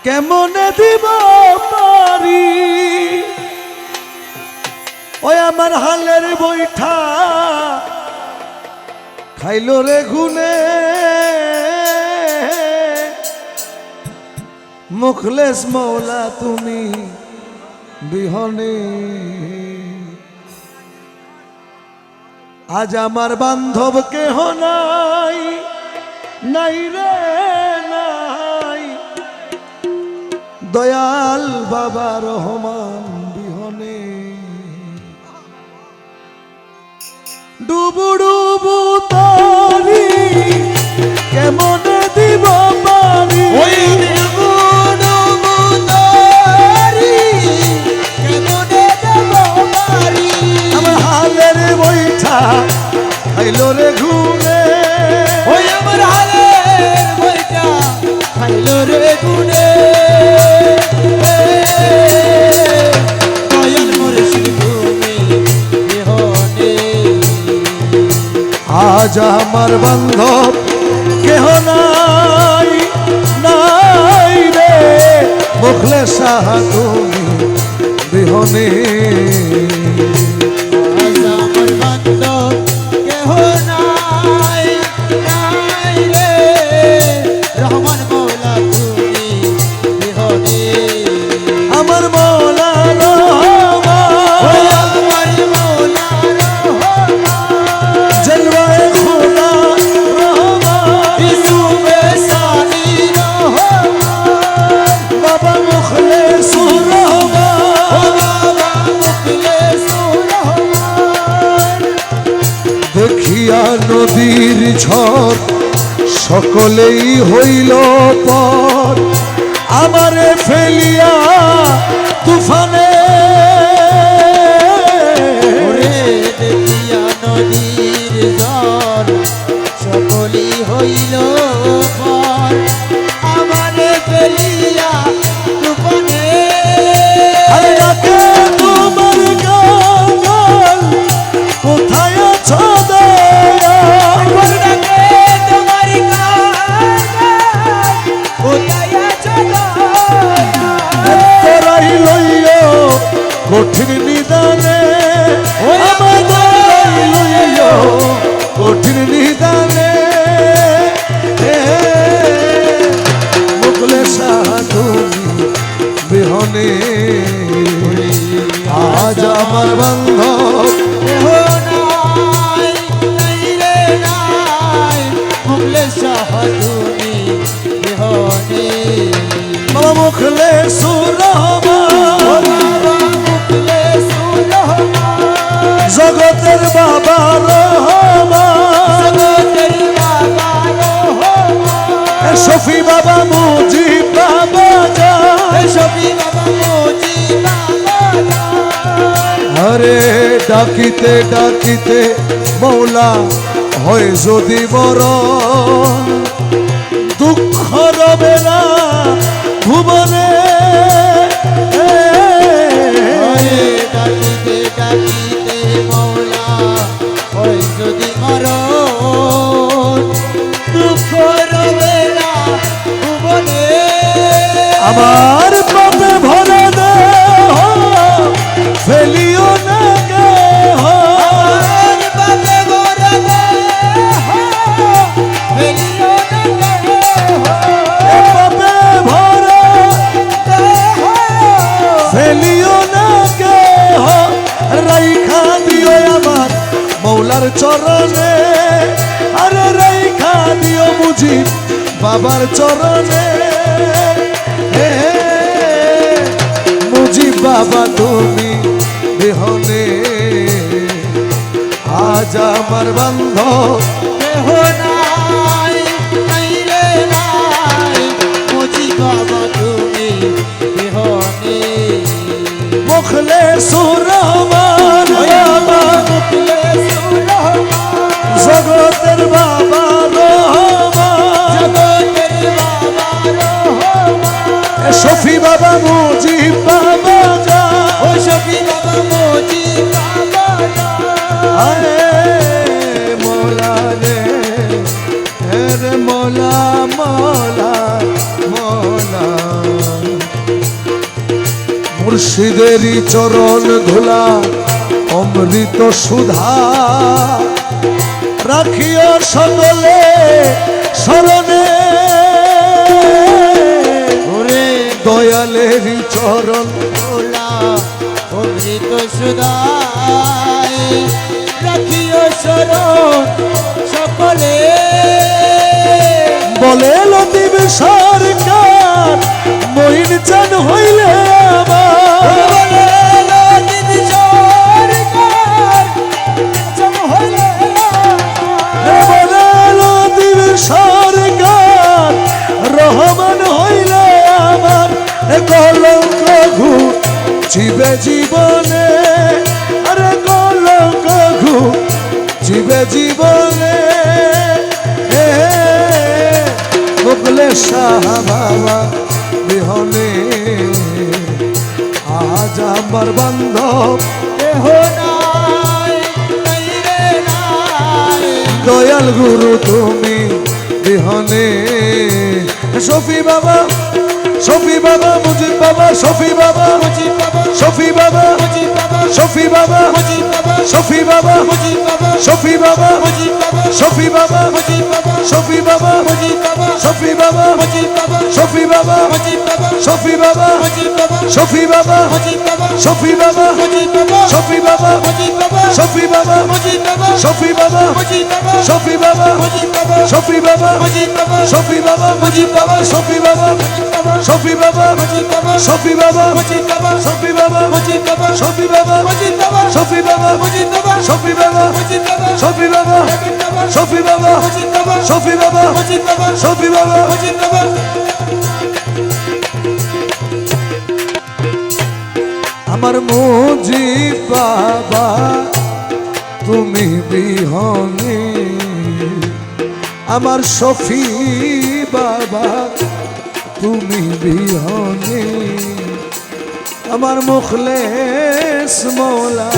কেমনে দিব পারি ওই আমার হালের বৈঠা খাইল রে গুনে মুখলেস মৌলা তুমি বিহনে আজ আমার বান্ধব কেহ নাই নাই রে নাই দয়াল বাবা রহমান বিহনে ডুবু ডুবু তারি কেমনে দিব পারি ওই ডুবু ডুবু তারি কেমনে দেব পারি আমার হালের বৈঠা খাইল রে ঘুমে ওই আমার হালের বইটা খাইল রে গুনে দয়াল মুর্শিদ তুমি বিহনে আজ আমার বান্ধব কেহ নাই নাই রে মুখলে সাহা তুমি বিহনে আজ আমার বান্ধব কেহ নাই নাই রে রহমান মৌলা তুমি বিহনে আমার মৌলা ওই রহমান আমার মৌলা রহমান জলওয়ায়ে খুদা রহমান ইসুফে সানি রহমান বাবা মুখলেসুর রহমান বাবা মুখলেসুর রহমান দেখিয়া নদীর ঝড় সকলেই হইল পর আমারে ফেলিয়া তুফানে ওরে দেখিয়া নদীর ঝড় সকলি হইল পর আমারে ফেলিয়া তুফানে আরে ডাকে তোমার গান কোথায় আছো দয়াল ডাকে তোমার গান কোথায় আছো দয়াল তোরাই লইও কঠিন নিদানে ওই আমার তোরাই লইও কঠিন নিদানে মুখলে সাহা তুমি বিহনে আজ আমার বান্ধব কেহ নাই নাই রে নাই মুখলে শাহ তুমি বিহনে বাবা মুখলে সুরহমান বাবা মুখলে সুরহমান জগতের বাবা রহমান জগতের বাবা রহমান শফি বাবা মুজিব বাবা জান সবই বাবা মোজি বাবা জান আরে ডাকিতে ডাকিতে মৌলা হয় যদি মরণ দুঃখ রবে না ভুবনে ওরে ডাকিতে ডাকিতে মৌলা ওই যদি মরণ দুঃখ রবে না ভুবনে আমার পাপে ভরে দেহ ফেলিও না কেহ আমার পাপে ভরা দেহ ফেলিও না দেহ পাপে ভরে দেহ ফেলিও না কেহ রাইখা দিও আমার মৌলার চরণে আরে রাইখা দিও মুজিব বাবার চরণে হে মুজিব বাবা তুমি বিহনে আজ আমার বান্ধব কেহ নাই নাই রে নাই মুজি বাবা তুমি বিহনে মুখলে সুরহমান বাবা মুখলে সুরহমান জগতের বাবা রহমান জগতের বাবা রহমান শফি বাবা মুজিব বাবা জান ও সবই বাবা মোজি বাবা জান আরে মৌলা রে হে রে মৌলা মৌলা মৌলা মুর্শিদেরই চরণ ধুলা অমৃত সুধা রাখিও সকলে স্মরণে ওরে দয়ালেরই চরণ ভোলা অমৃত সুধাই রাখিও শরণ সকলে বলে লতিফ সরকার মইন চান হইলে আমার বলে লতিফ সরকার চম হইলে বলে লতিফ সরকার রহমান হইলে আমার কলঙ্ক ঘুচিবে জীবনে আরে কলঙ্ক ঘুচিবে জীবনে মুগলে শাহ বাবা বিহনে আজ আমার বান্ধব দেহ নাই নাই রে নাই দয়াল গুরু তুমি বিহনে শফি বাবা মুজিব বাবা শফি বাবা মুজিব বাবা শফি বাবা মুজিব বাবা শফি বাবা মুজিব বাবা শফি বাবা মুজিব বাবা শফি বাবা মুজিব বাবা শফি বাবা মুজিব বাবা শফি বাবা মুজিব বাবা শফি বাবা মুজিব বাবা শফি বাবা মুজিব বাবা শফি বাবা মুজিব বাবা শফি বাবা মুজিব বাবা শফি বাবা মুজিব বাবা শফি বাবা মুজিব বাবা শফি বাবা মুজিব বাবা শফি বাবা মুজিব বাবা শফি বাবা মুজিব বাবা শফি বাবা মুজিব বাবা শফি বাবা মুজিব বাবা শফি বাবা শফি বাবা মুজিব বাবা শফি বাবা মুজিব বাবা শফি বাবা মুজিব বাবা শফি বাবা মুজিব বাবা শফি বাবা মুজিব বাবা শফি বাবা মুজিব বাবা শফি বাবা মুজিব বাবা শফি বাবা মুজিব বাবা শফি বাবা মুজিব বাবা শফি বাবা মুজিব বাবা আমার মুজিব বাবা তুমি বিহনে আমার শফি বাবা তুমি বিহনে আমার মুখলেস মৌলা